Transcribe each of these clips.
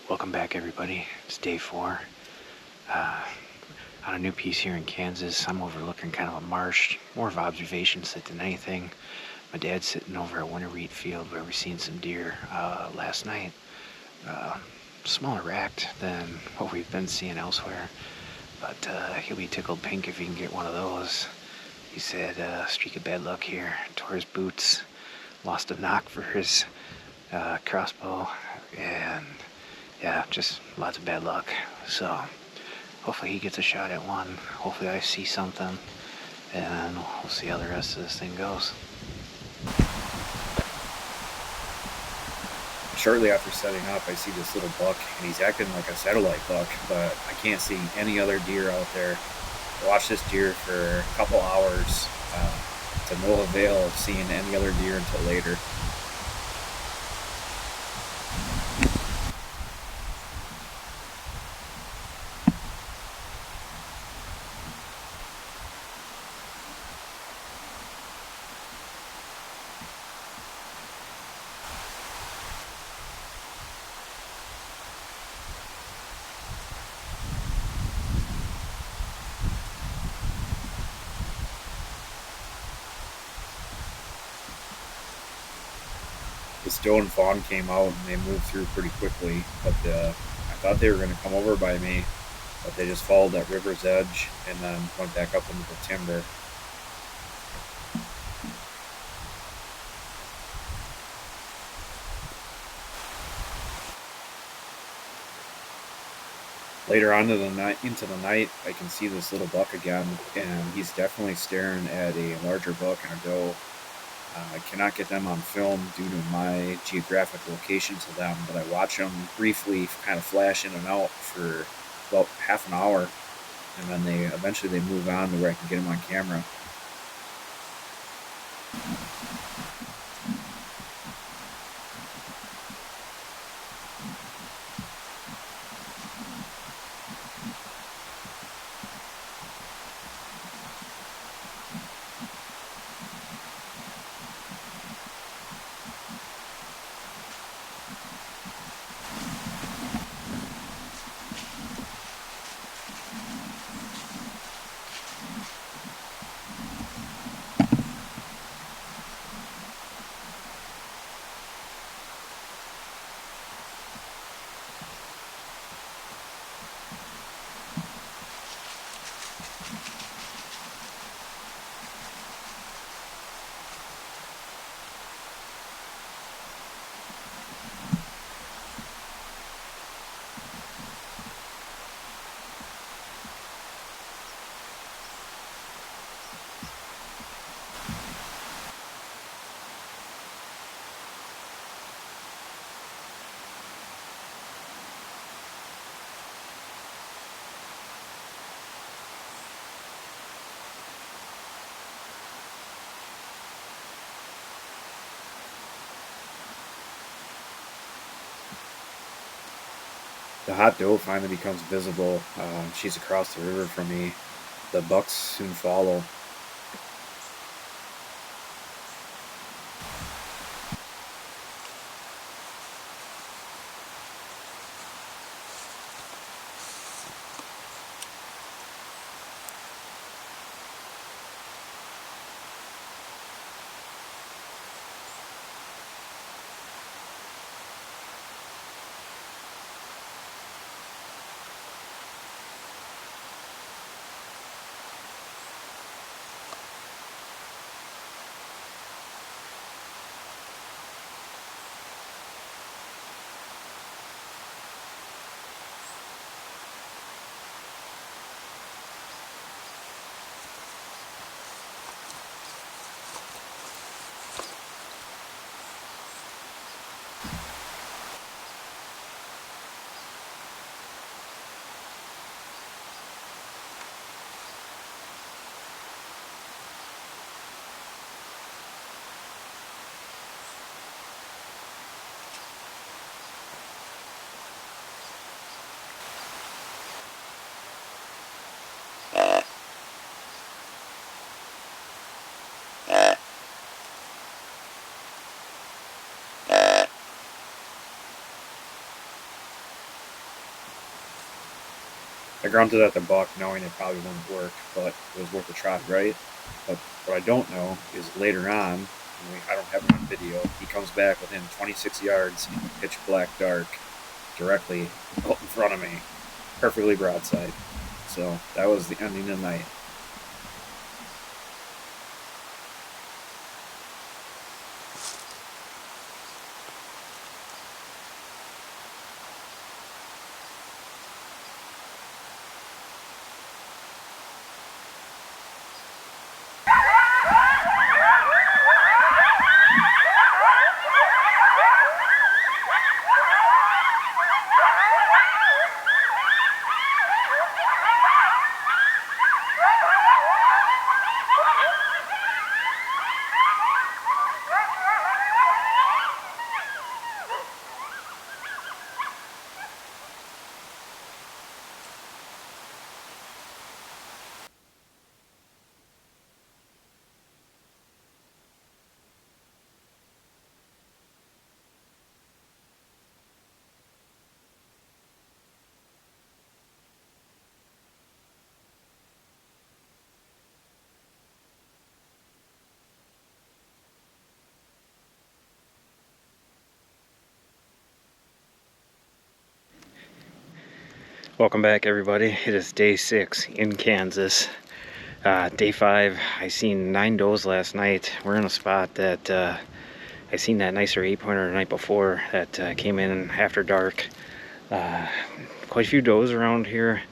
Welcome back, everybody. It's day 4. On a new piece here in Kansas. I'm overlooking kind of a marsh, more of observation site than anything. My dad's sitting over at winter wheat field where we seen some deer last night. Smaller racked than what we've been seeing elsewhere, but he'll be tickled pink if he can get one of those. He said, streak of bad luck here. Tore his boots, lost a knock for his crossbow, and yeah, just lots of bad luck. So hopefully he gets a shot at one. Hopefully I see something, and we'll see how the rest of this thing goes. Shortly after setting up, I see this little buck, and he's acting like a satellite buck, but I can't see any other deer out there. I watched this deer for a couple hours to no avail of seeing any other deer until later. The doe and fawn came out, and they moved through pretty quickly, but I thought they were going to come over by me, but they just followed that river's edge and then went back up into the timber. Later on into the night, I can see this little buck again, and he's definitely staring at a larger buck and a doe. I cannot get them on film due to my geographic location to them, but I watch them briefly kind of flash in and out for about half an hour, and then they eventually move on to where I can get them on camera. The hot doe finally becomes visible. She's across the river from me. The bucks soon follow. I grunted at the buck knowing it probably wouldn't work, but it was worth a try, right? But what I don't know is later on, I don't have it on video, he comes back within 26 yards in pitch black dark, directly out in front of me, perfectly broadside. So that was the ending of the night. Welcome back, everybody. It is day 6 in Kansas. Day 5, I seen 9 does last night. We're in a spot that I seen that nicer 8-pointer the night before that came in after dark. Quite a few does around here.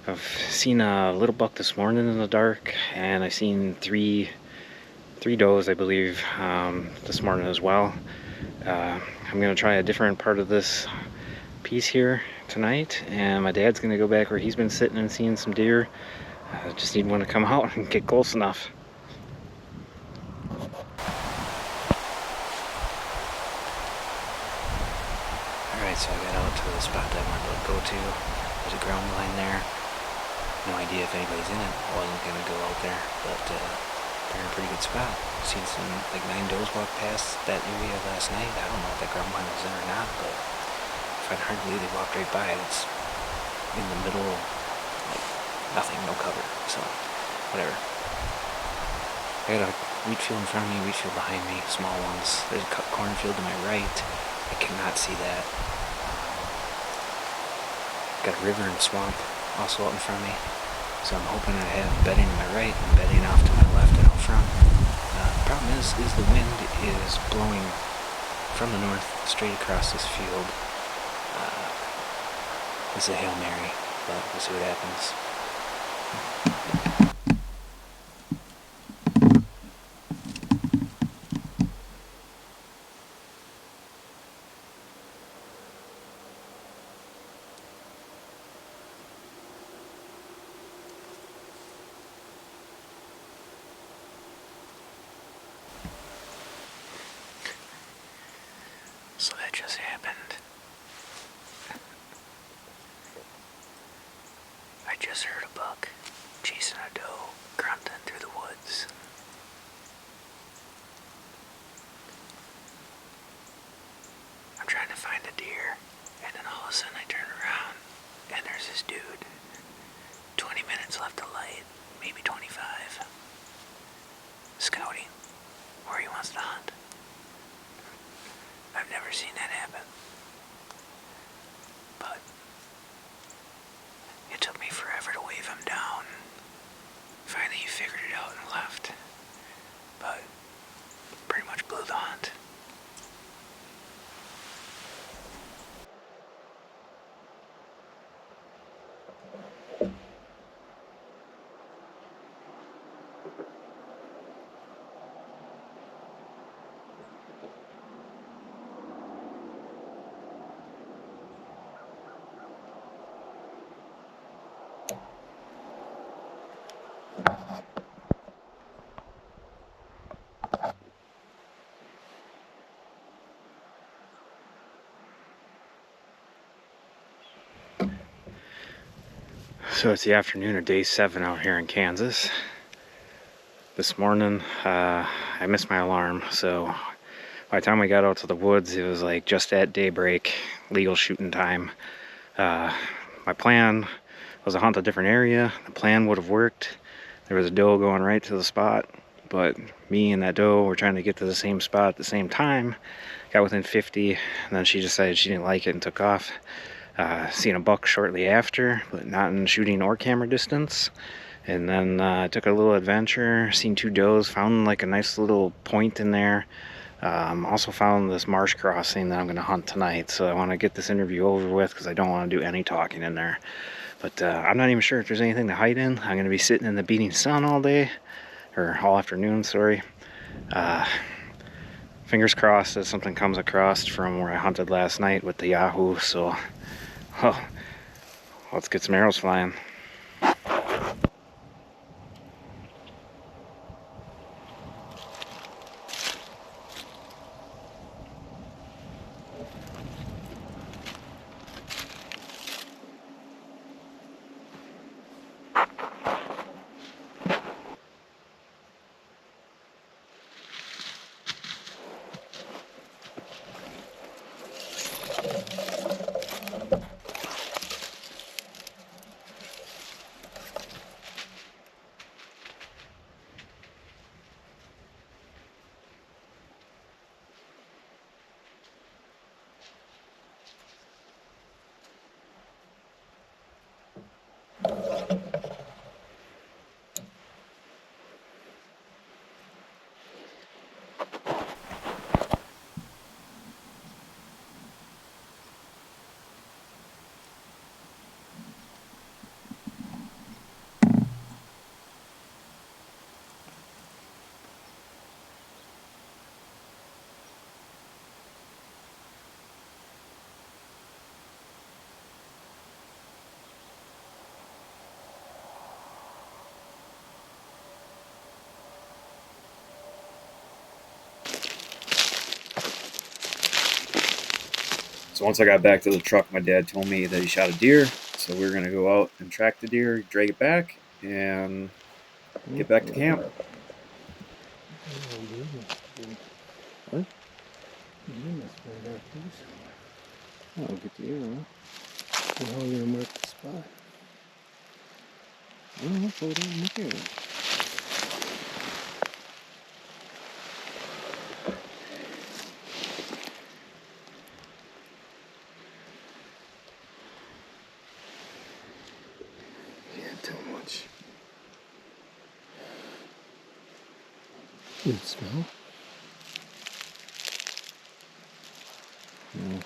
I've seen a little buck this morning in the dark, and I've seen three does, I believe, this morning as well. I'm gonna try a different part of this piece here tonight, and my dad's gonna go back where he's been sitting and seeing some deer. I just need one to come out and get close enough. Alright, so I got out to the spot that I wanted to go to. There's a ground line there. No idea if anybody's in it. I wasn't gonna go out there, but they're in a pretty good spot. Seen some like 9 does walk past that area last night. I don't know if that ground line was there or not, but I find hard to believe they walked right by. It's in the middle, like nothing, no cover, so whatever. I got a wheat field in front of me, wheat field behind me, small ones. There's a cornfield to my right. I cannot see that. Got a river and swamp also out in front of me, so I'm hoping I have bedding to my right and bedding off to my left and out front. The problem is the wind is blowing from the north straight across this field. It's a Hail Mary, but we'll see what happens. So that just happened. I just heard a buck chasing a doe, grunting through the woods. I'm trying to find a deer, and then all of a sudden I turn around, and there's this dude. 20 minutes left of light, maybe 25. Scouting where he wants to hunt. I've never seen that happen. But it took me forever to wave him down. Finally he figured it out and left. But pretty much blew the hunt. So it's the afternoon of day 7 out here in Kansas. This morning, I missed my alarm, so by the time we got out to the woods, it was like just at daybreak, legal shooting time. My plan was to hunt a different area. The plan would have worked. There was a doe going right to the spot, but me and that doe were trying to get to the same spot at the same time. Got within 50, and then she decided she didn't like it and took off. Seen a buck shortly after, but not in shooting or camera distance. And then took a little adventure, seen 2 does, found like a nice little point in there. Also found this marsh crossing that I'm going to hunt tonight, so I want to get this interview over with because I don't want to do any talking in there. But I'm not even sure if there's anything to hide in. I'm going to be sitting in the beating sun all day, or all afternoon, sorry. Fingers crossed that something comes across from where I hunted last night with the Yahoo, so let's get some arrows flying. So once I got back to the truck, my dad told me that he shot a deer. So we were going to go out and track the deer, drag it back, and get back to camp. What? Oh, get the arrow. And how are you going to mark the spot? Oh, hold on, look at it. Can't tell much. You can smell? No.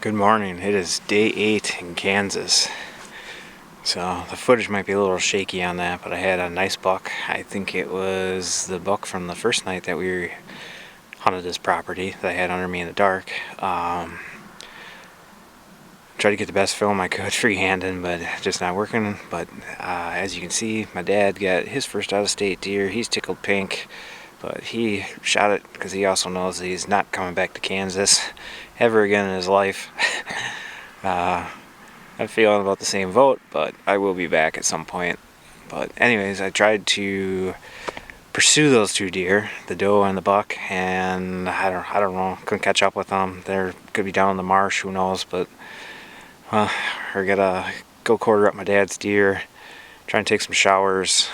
Good morning. It is day 8 in Kansas. So the footage might be a little shaky on that, but I had a nice buck. I think it was the buck from the first night that we hunted this property that I had under me in the dark. Tried to get the best film I could freehanding, but just not working. But as you can see, my dad got his first out-of-state deer. He's tickled pink, but he shot it because he also knows that he's not coming back to Kansas ever again in his life. I'm feeling about the same vote, but I will be back at some point. But anyways, I tried to pursue those 2 deer, the doe and the buck, and I don't know, couldn't catch up with them. They could be down in the marsh, who knows, but I gotta go quarter up my dad's deer, try and take some showers,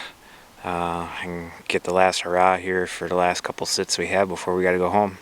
and get the last hurrah here for the last couple sits we have before we gotta go home.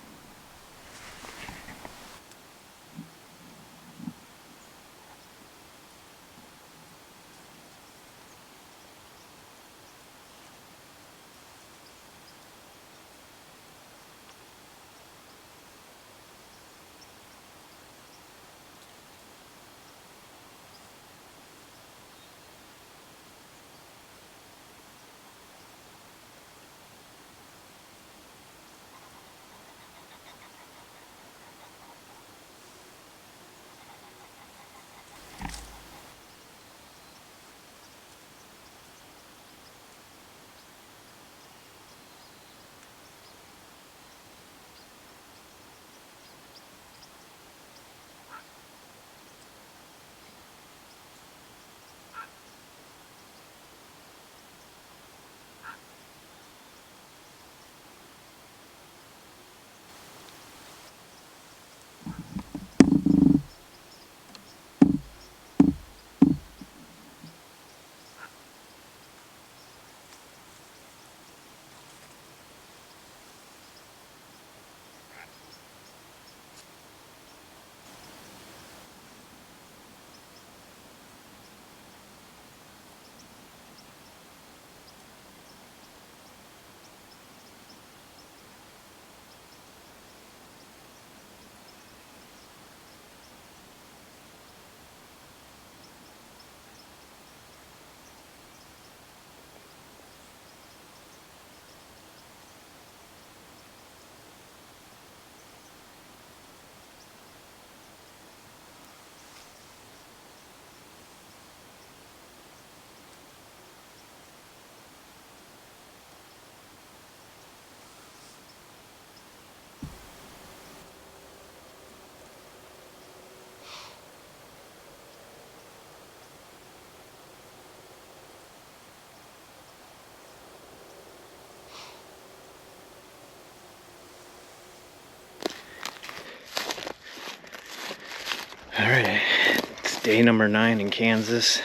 Day number 9 in Kansas.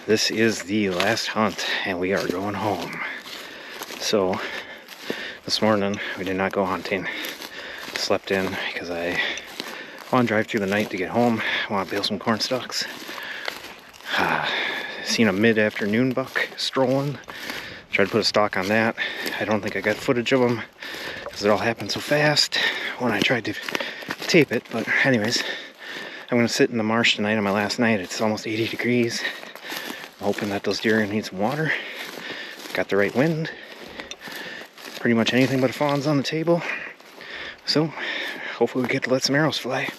This is the last hunt, and we are going home. So, this morning we did not go hunting. Slept in because I want to drive through the night to get home. I want to bale some corn stalks. Seen a mid-afternoon buck strolling. Tried to put a stalk on that. I don't think I got footage of him because it all happened so fast when I tried to tape it. But anyways, I'm going to sit in the marsh tonight on my last night. It's almost 80 degrees. I'm hoping that those deer need some water. Got the right wind. Pretty much anything but a fawn's on the table. So, hopefully we get to let some arrows fly.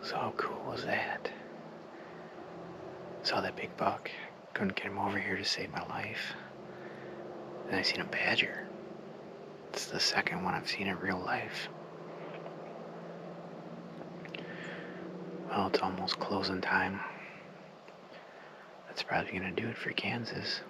So how cool was that? Saw that big buck. Couldn't get him over here to save my life. Then I seen a badger. It's the second one I've seen in real life. Well, it's almost closing time. That's probably gonna do it for Kansas.